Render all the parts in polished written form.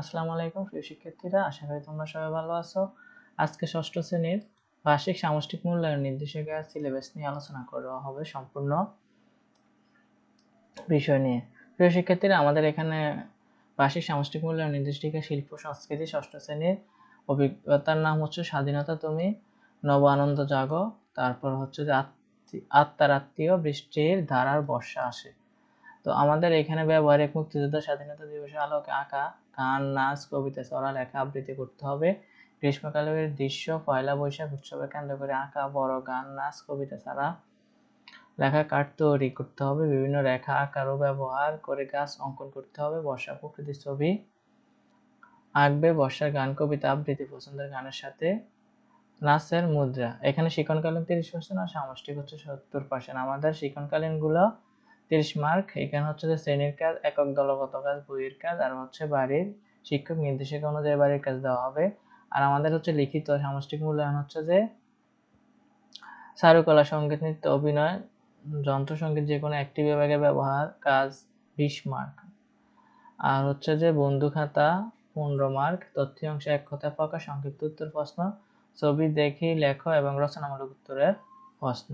আসসালামু আলাইকুম প্রিয় শিক্ষার্থীরা, আশা করি তোমরা সবাই ভালো আছো। আজকে ষষ্ঠ শ্রেণীর বার্ষিক সামষ্টিক মূল্যায়ন নির্দেশিকা সিলেবাস নিয়ে আলোচনা করা হবে সম্পূর্ণ বিষয় নিয়ে। প্রিয় শিক্ষার্থীরা, আমাদের এখানে বার্ষিক সামষ্টিক মূল্যায়ন নির্দেশিকা শিল্প সংস্কৃতি ষষ্ঠ শ্রেণীর অভিজ্ঞতার নাম হচ্ছে স্বাধীনতা তুমি নব আনন্দ জাগো, তারপর হচ্ছে যে আত্মার আত্মীয় বৃষ্টির ধারার বর্ষা আসে। তো আমাদের এখানে ব্যবহারিক মুক্তিযোদ্ধা স্বাধীনতা দিবসের আলোকে আঁকা গান, নাচ, কবিতা, ছড়া, লেখা আবৃত্তি করতে হবে। গ্রীষ্মকালের দৃশ্য, পয়লা বৈশাখ উৎসবে কেন্দ্র করে আঁকা বড় গান, নাচ, কবিতা ছাড়া লেখা কার্ড তৈরি করতে হবে। বিভিন্ন রেখা আকারও ব্যবহার করে গাছ অঙ্কন করতে হবে। বর্ষা প্রকৃতির ছবি আঁকবে। বর্ষার গান, কবিতা আবৃত্তি পছন্দের গানের সাথে নাচের মুদ্রা। এখানে শিক্ষণকালীন 30% আর সামষ্টিক হচ্ছে 70%। আমাদের শিক্ষণকালীন গুলো 30 মার্ক। এখানে হচ্ছে যে শ্রেণীর কাজ, একক দলগত কাজ, বইয়ের কাজ, আর হচ্ছে বাড়ির শিক্ষক নির্দেশিকা অনুযায়ী বাড়ির কাজ দেওয়া হবে। আর আমাদের হচ্ছে লিখিত সামষ্টিক মূল্যায়ন হচ্ছে যে চারুকলা, সঙ্গীত, নৃত্য, অভিনয়, যন্ত্রসঙ্গীত যে কোনো একটি বিভাগে ব্যবহার কাজ 20 মার্ক। আর হচ্ছে যে বন্ধু খাতা 15 মার্ক। তথ্যাংশ এক কথায় প্রকাশ, সংক্ষিপ্ত উত্তর প্রশ্ন, ছবি দেখি লেখো এবং রচনামূলক উত্তরের প্রশ্ন।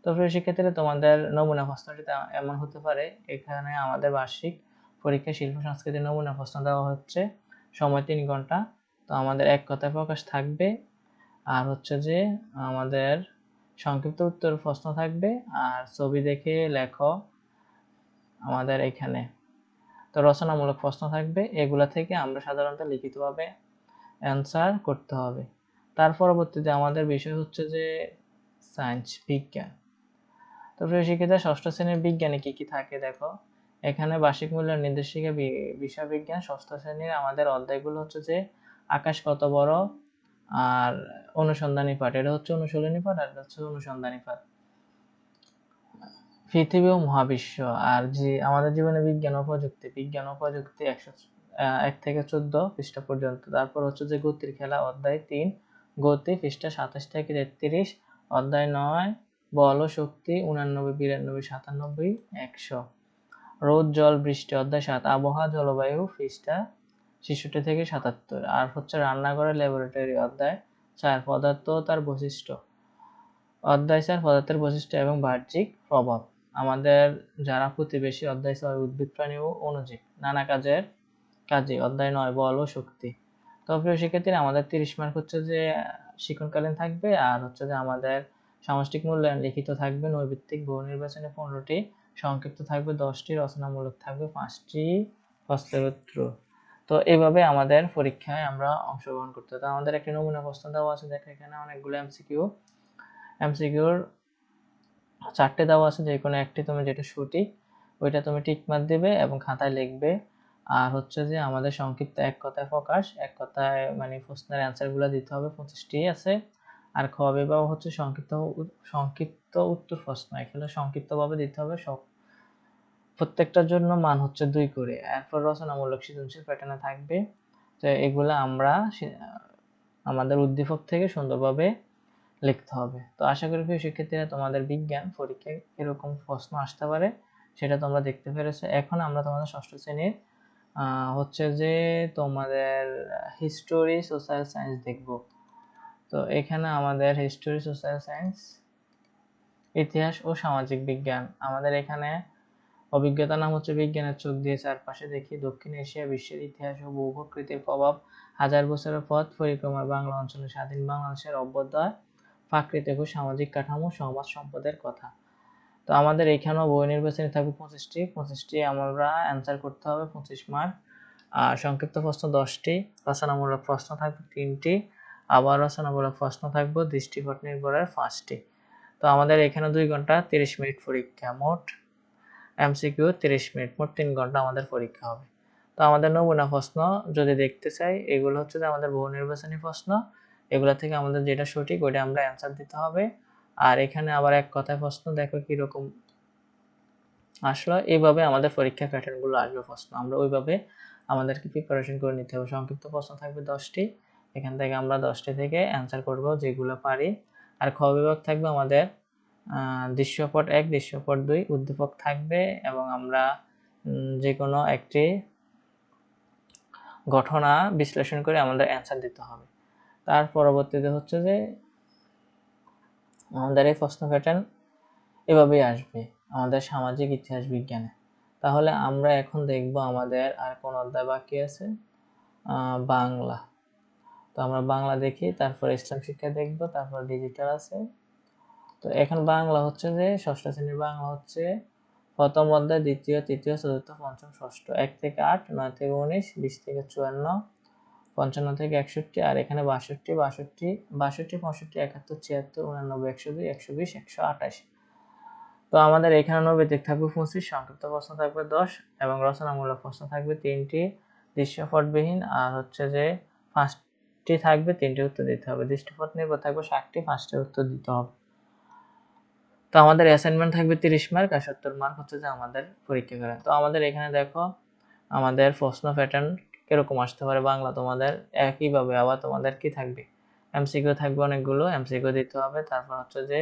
তো প্রিয় শিক্ষার্থীরা, তোমাদের নমুনা প্রশ্নটি এমন হতে পারে। এখানে আমাদের বার্ষিক পরীক্ষা শিল্প সংস্কৃতির নমুনা প্রশ্ন দেওয়া হচ্ছে, সময় 3 ঘন্টা। তো আমাদের এক কথায় প্রকাশ থাকবে, আর হচ্ছে যে আমাদের সংক্ষিপ্ত উত্তর প্রশ্ন থাকবে, আর ছবি দেখে লেখো আমাদের এখানে। তো রচনামূলক প্রশ্ন থাকবে। এগুলা থেকে আমরা সাধারণত লিখিতভাবে অ্যান্সার করতে হবে। তার পরবর্তীতে আমাদের বিষয় হচ্ছে যে সায়েন্স, বিজ্ঞান। তো প্রিয় শিক্ষার্থীরা, ষষ্ঠ শ্রেণীর বিজ্ঞানে কি কি থাকে দেখো। এখানে বার্ষিক মূল্যায়ন নির্দেশিকা বিষয় বিজ্ঞান ষষ্ঠ শ্রেণীর আমাদের অধ্যায়গুলো হচ্ছে যে আকাশ কত বড়, আর অনুসন্ধানী পাঠ, এটা হচ্ছে অনুশীলনী পাঠ, আর এটা হচ্ছে অনুসন্ধানী পাঠ। পৃথিবী ও মহাবিশ্ব, আর যে আমাদের জীবনে বিজ্ঞান ও প্রযুক্তি 1 থেকে 14 পৃষ্ঠা পর্যন্ত। তারপর হচ্ছে যে গতির খেলা অধ্যায় 3, গতি পৃষ্ঠা 27 থেকে 33। অধ্যায় 9, বল ও শক্তি 89, 92, 97, 100। রোদ, জল, বৃষ্টি অধ্যায় 7, আবহাওয়া জলবায়ু পৃষ্ঠা 66 থেকে 77। আর হচ্ছে রান্নাঘরের ল্যাবরেটরি অধ্যায় 4, পদার্থ ও তার বৈশিষ্ট্য অধ্যায় 4, পদার্থের বৈশিষ্ট্য এবং বাহ্যিক প্রভাব। আমাদের যারা প্রতিবেশী অধ্যায় 6, উদ্ভিদ, প্রাণী ও অণুজীব নানা কাজে অধ্যায় 9, বল ও শক্তি। তো প্রিয় শিক্ষার্থীরা, আমাদের 30 মার্ক হচ্ছে যে শিক্ষণকালীন থাকবে, আর হচ্ছে যে আমাদের সামষ্টিক মূল্যায়ন লিখিত থাকবে, নৈর্ব্যক্তিক বহু নির্বাচনে 15টি, সংক্ষিপ্ত থাকবে 10টি, রচনামূলক থাকবে 5টি, প্রশ্নোত্তর। তো এইভাবে আমাদের পরীক্ষায় আমরা অংশগ্রহণ করতে হবে। আমাদের একটি নমুনা প্রশ্ন দেওয়া আছে, দেখো এখানে অনেকগুলো এমসিকিউর 4টে দেওয়া আছে, যে কোনো একটি তুমি যেটা সঠিক ওইটা তুমি টিক মার্ক দেবে এবং খাতায় লিখবে। আর হচ্ছে যে আমাদের সংক্ষিপ্ত এক কথায় প্রকাশ, এক কথায় মানে প্রশ্নের অ্যান্সার গুলো দিতে হবে, 25টি আছে। আর খ বিভাগ হচ্ছে সংক্ষিপ্ত উত্তর প্রশ্ন, এখানে সংক্ষিপ্তভাবে দিতে হবে সব, প্রত্যেকটার জন্য মান হচ্ছে 2 করে। এরপর রচনামূলক সৃজনশীল প্যাটার্নে থাকবে। তো এগুলো আমরা আমাদের উদ্দীপক থেকে সুন্দরভাবে লিখতে হবে। তো আশা করি প্রিয় শিক্ষার্থীরা, তোমাদের বিজ্ঞান পরীক্ষায় এরকম প্রশ্ন আসতে পারে সেটা তোমরা দেখতে পেরেছো। এখন আমরা তোমাদের ষষ্ঠ শ্রেণীর হচ্ছে যে তোমাদের হিস্টোরি সোশ্যাল সায়েন্স দেখব। তো এখানে আমাদের হিস্টোরি সোশ্যাল সায়েন্স, ইতিহাস ও সামাজিক বিজ্ঞান। আমাদের এখানে অভিজ্ঞতার নাম হচ্ছে বিজ্ঞানের চোখ দিয়ে চারপাশে দেখি, দক্ষিণ এশিয়া বিশ্বের ইতিহাস ও ভূ-প্রকৃতির প্রভাব, 1000 বছরের পথ পরিক্রমা, বাংলা অঞ্চলে স্বাধীন বাংলাদেশের অভ্যুদয়, প্রাকৃতিক ও সামাজিক কাঠামো, সমাজ সম্পদের কথা। তো আমাদের এখানেও বই নির্বাচনী থাকবে 25টি আমরা অ্যান্সার করতে হবে, 25 মার্ক। আর সংক্ষিপ্ত প্রশ্ন 10টি, রচনামূলক প্রশ্ন থাকবে 3টি, আবার রচনামূলক প্রশ্ন থাকবে দৃষ্টিপট নির্ভরের 5টি। তো আমাদের এখানে 2 ঘন্টা 30 মিনিট পরীক্ষা, মোট এমসিকিউ 30 মিনিট, মোট 3 ঘন্টা আমাদের পরীক্ষা হবে। তো আমাদের নমুনা প্রশ্ন যদি দেখতে চাই, এগুলো হচ্ছে যে আমাদের বহু নির্বাচনী প্রশ্ন, এগুলা থেকে আমাদের যেটা সঠিক ওইটা আমরা অ্যান্সার দিতে হবে। আর এখানে আবার এক কথায় প্রশ্ন, দেখো কিরকম আসলো। এইভাবে আমাদের পরীক্ষার প্যাটার্ন গুলো আসবে প্রশ্ন, আমরা ওইভাবে আমাদেরকে প্রিপারেশন করে নিতে হবে। সংক্ষিপ্ত প্রশ্ন থাকবে 10টি, এখান থেকে আমরা 10টি থেকে অ্যান্সার করব যেগুলো পারি। আর খ বিভাগ থাকবে আমাদের দৃশ্যপট 1, দৃশ্যপট 2, উদ্দীপক থাকবে, এবং আমরা যে কোনো একটি ঘটনা বিশ্লেষণ করে আমাদের অ্যান্সার দিতে হবে। তার পরবর্তীতে হচ্ছে যে আমাদের এই প্রশ্ন প্যাটার্ন এভাবেই আসবে আমাদের সামাজিক ইতিহাস বিজ্ঞানে। তাহলে আমরা এখন দেখব আমাদের আর কোন অধ্যায় বাকি আছে, বাংলা। তো আমরা বাংলা দেখি, তারপর ইসলাম শিক্ষা দেখব, তারপর ডিজিটাল আছে। তো এখন বাংলা হচ্ছে যে ষষ্ঠ শ্রেণীর বাংলা হচ্ছে প্রথম অধ্যায়, দ্বিতীয়, তৃতীয়, চতুর্থ, পঞ্চম, ষষ্ঠ, 1 থেকে 8, 9 থেকে 19, 20 থেকে 54, 55 থেকে 61, আর এখানে 62, 62, 65, 71, 76, 89, 102, 120, 128। তো আমাদের এখানে নৈবেদিক থাকবে 25, সংক্ষিপ্ত প্রশ্ন থাকবে 10 এবং রচনামূলক প্রশ্ন থাকবে 3টি দৃশ্যপটবিহীন, আর হচ্ছে যে 5টি থাকবে 3টি উত্তর দিতে হবে। দৃশ্যপট নির্ভর থাকবে 60টি, 5টি উত্তর দিতে হবে। তো আমাদের অ্যাসাইনমেন্ট থাকবে 30 মার্ক আর 70 মার্ক হচ্ছে যে আমাদের পরীক্ষা করে। তো আমাদের এখানে দেখো আমাদের প্রশ্ন প্যাটার্ন কিরকম আসতে পারে বাংলা, তোমাদের একইভাবে আবার তোমাদের কি থাকবে, এমসিকিউ থাকবে অনেকগুলো, এমসিকিউ দিতে হবে। তারপর হচ্ছে যে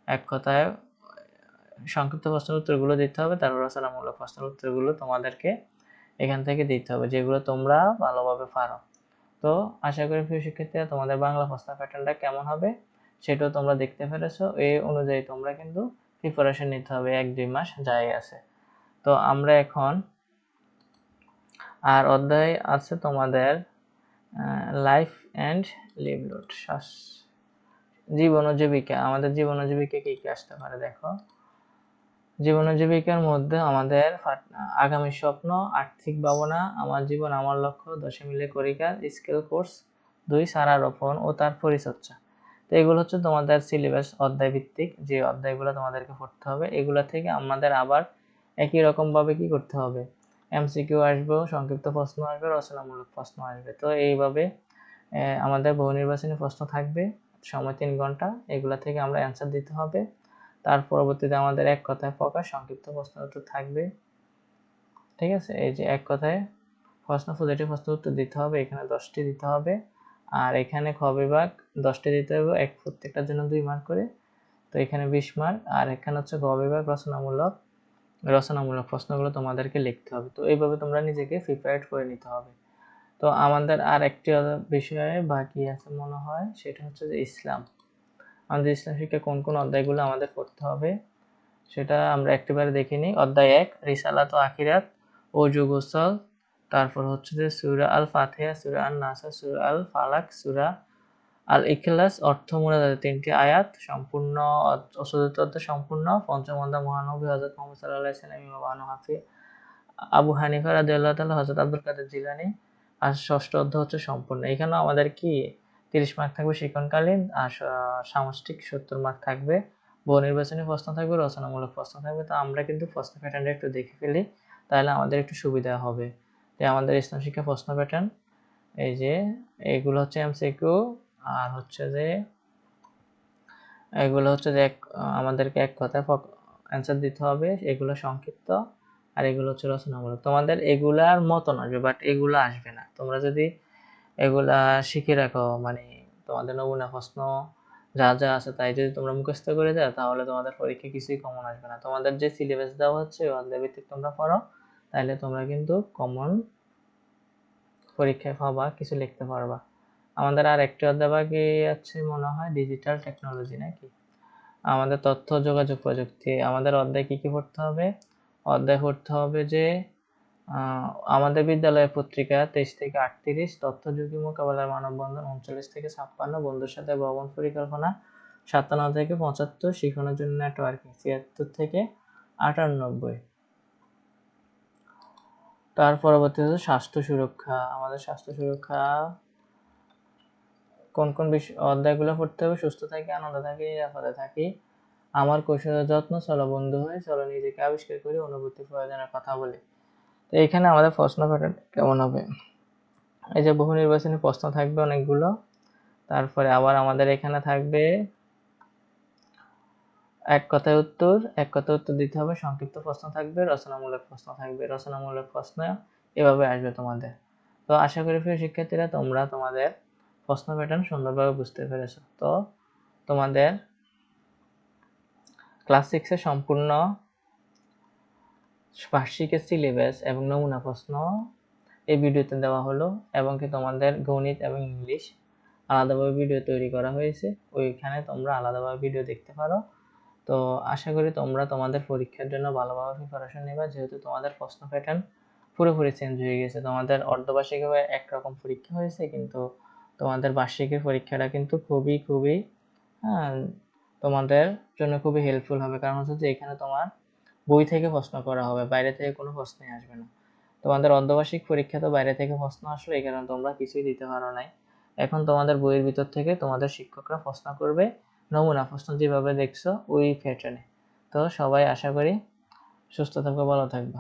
এক কথায় সংক্ষিপ্ত প্রশ্নের উত্তরগুলো দিতে হবে, তারপর রচনামূলক প্রশ্নের উত্তরগুলো তোমাদেরকে এখান থেকে দিতে হবে, যেগুলো তোমরা ভালোভাবে পারো। তো আশা করি প্রিয় শিক্ষার্থীরা তোমাদের বাংলা প্রশ্ন প্যাটার্নটা কেমন হবে সেটাও তোমরা দেখতে পেরেছো। এই অনুযায়ী তোমরা কিন্তু প্রিপারেশন নিতে হবে, 1-2 মাস যাই আছে। তো আমরা এখন আর অধ্যায় আছে তোমাদের লাইফ অ্যান্ড লিভলিহুড, জীবন ও জীবিকা। আমাদের জীবন ও জীবিকা কি কি আসতে পারে দেখো। জীবন ও জীবিকার মধ্যে আমাদের আগামী স্বপ্ন, আর্থিক ভাবনা, আমার জীবন আমার লক্ষ্য, 10 মিলে করি কাজ, স্কিল কোর্স 2, সারা রোপণ ও তার পরিচর্যা। তো এগুলো হচ্ছে তোমাদের সিলেবাস অধ্যায় ভিত্তিক যে অধ্যায়গুলো তোমাদেরকে পড়তে হবে। এগুলো থেকে আমাদের আবার একই রকম ভাবে কি করতে হবে, এমসিকিউ আসবে, সংক্ষিপ্ত প্রশ্ন আসবে, রচনামূলক প্রশ্ন আসবে। তো এইভাবে আমাদের বহু নির্বাচনী প্রশ্ন থাকবে, সময় 3 ঘন্টা, এগুলা থেকে আমরা অ্যান্সার দিতে হবে। তার পরবর্তীতে আমাদের এক কথায় প্রকাশ সংক্ষিপ্ত প্রশ্ন উত্তর থাকবে, ঠিক আছে। এই যে এক কথায় প্রশ্ন, পজিটিভ প্রশ্ন উত্তর দিতে হবে, এখানে 10টি দিতে হবে, আর এখানে খ বিভাগ 10টি দিতে হবে, প্রত্যেকটার জন্য 2 মার্ক করে, তো এখানে 20 মার্ক। আর এখানে হচ্ছে গ বিভাগ রচনামূলক প্রশ্নগুলো তোমাদেরকে লিখতে হবে। তো এইভাবে তোমরা নিজেকে প্রিপেয়ার করে নিতে হবে। তো আমাদের আর একটি বিষয়ে বাকি আছে মনে হয়, সেটা হচ্ছে যে ইসলাম। আমাদের ইসলাম শিক্ষা কোন কোন অধ্যায়গুলো আমাদের পড়তে হবে সেটা আমরা একটিবারে দেখে নিই। অধ্যায় 1 রিসালাত ও আখিরাত, ওযু গোসল, তারপর হচ্ছে যে সূরা আল ফাতিহা, সূরা আন নাস, সূরা আল ফালাক, সূরা আল ইখলাস, অর্থ মোনাজাত 3টি আয়াত সম্পূর্ণ, চতুর্থ অধ্যায় সম্পূর্ণ, পঞ্চম অধ্যায় মহানবী হযরত মুহাম্মদ সাল্লাল্লাহু আলাইহি ওয়াসাল্লাম, ইমাম হাফি আবু হানিফা রাদিয়াল্লাহু তাআলা, হযরত আব্দুল কাদের জিলানী, আর ষষ্ঠ অধ্যায় হচ্ছে সম্পূর্ণ। এখানেও আমাদের কি 30 মার্ক থাকবে শিক্ষণকালীন, আর সামষ্টিক 70 মার্ক থাকবে, বহু নির্বাচনী প্রশ্ন থাকবে, রচনামূলক প্রশ্ন থাকবে। তো আমরা কিন্তু প্রশ্ন প্যাটার্নটা একটু দেখে ফেলি, তাহলে আমাদের একটু সুবিধা হবে। যে আমাদের ইসলাম শিক্ষা প্রশ্ন প্যাটার্ন এই যে এগুলো হচ্ছে এমসিকিউ, আর হচ্ছে যে এগুলো হচ্ছে যে আমাদেরকে এক কথায় অ্যান্সার দিতে হবে, এগুলো সংক্ষিপ্ত, আর এগুলো হচ্ছে রচনামূলক। তোমাদের এগুলার মতন আসবে, বাট এগুলো আসবে না। তোমরা যদি এগুলা শিখে রাখো, মানে তোমাদের নমুনা প্রশ্ন যা যা আছে তাই যদি তোমরা মুখস্থ করে যাও, তাহলে তোমাদের পরীক্ষা কিছুই কমন আসবে না। তোমাদের যে সিলেবাস দেওয়া হচ্ছে ওই অধ্যায় ভিত্তিক তোমরা পড়ো, তাহলে তোমরা কিন্তু কমন পরীক্ষায় পাবা, কিছু লিখতে পারবা। আমাদের আর একটি অধ্যায় বাকি আছে মনে হয়, ডিজিটাল টেকনোলজি নাকি, আমাদের তথ্য যোগাযোগ প্রযুক্তি। আমাদের অধ্যায় কি কি পড়তে হবে, অধ্যায় পড়তে হবে যে আমাদের বিদ্যালয়ের পত্রিকা 23 থেকে 38, তথ্য ঝুঁকি মোকাবেলার মানববন্ধন 39 থেকে 56, বন্ধুর সাথে ভ্রমণ পরিকল্পনা 57 থেকে 75, শিক্ষণের জন্য নেটওয়ার্কিং 76 থেকে 98। তার পরবর্তী হচ্ছে স্বাস্থ্য সুরক্ষা। আমাদের স্বাস্থ্য সুরক্ষা কোন কোন অধ্যায়গুলো পড়তে হবে, সুস্থ থাকি, আনন্দ থাকি, নিরাপদে থাকি, আমার কৌশলের যত্ন, চলো বন্ধু হয়ে, চলো নিজেকে আবিষ্কার করি, অনুভূতি প্রয়োজনের কথা বলি। তো এখানে আমাদের প্রশ্ন প্যাটার্ন কেমন হবে, এই যে বহু নির্বাচনী প্রশ্ন থাকবে অনেকগুলো, তারপরে আবার আমাদের এখানে থাকবে এক কথায় উত্তর দিতে হবে, সংক্ষিপ্ত প্রশ্ন থাকবে, রচনামূলক প্রশ্ন থাকবে, রচনামূলক প্রশ্ন এভাবে আসবে তোমাদের। তো আশা করি প্রিয় শিক্ষার্থীরা তোমরা তোমাদের প্রশ্ন প্যাটার্ন সুন্দরভাবে বুঝতে পেরেছো। তো তোমাদের ক্লাস 6 সম্পূর্ণ বার্ষিকের সিলেবাস এবং নমুনা প্রশ্ন এই ভিডিওতে দেওয়া হলো, এবং কি তোমাদের গণিত এবং ইংলিশ আলাদাভাবে ভিডিও তৈরি করা হয়েছে, ওইখানে তোমরা আলাদাভাবে ভিডিও দেখতে পারো। তো আশা করি তোমরা তোমাদের পরীক্ষার জন্য ভালোভাবে প্রিপারেশন নেবা, যেহেতু তোমাদের প্রশ্ন প্যাটার্ন পুরোপুরি চেঞ্জ হয়ে গেছে। তোমাদের অর্ধবার্ষিকী একরকম পরীক্ষা হয়েছে, কিন্তু তোমাদের বার্ষিকীর পরীক্ষাটা কিন্তু খুবই খুবই তোমাদের জন্য খুবই হেল্পফুল হবে, কারণ হচ্ছে যে এখানে তোমার বই থেকে প্রশ্ন করা হবে, বাইরে থেকে কোনো প্রশ্নই আসবে না। তোমাদের অর্ধবার্ষিক পরীক্ষা তো বাইরে থেকে প্রশ্ন আসবে, এই কারণে তোমরা কিছুই দিতে পারো নাই। এখন তোমাদের বইয়ের ভিতর থেকে তোমাদের শিক্ষকরা প্রশ্ন করবে, নমুনা প্রশ্ন যেভাবে দেখছো ওই প্যাটার্নে। তো সবাই আশা করি সুস্থ থাকবে, ভালো থাকবে।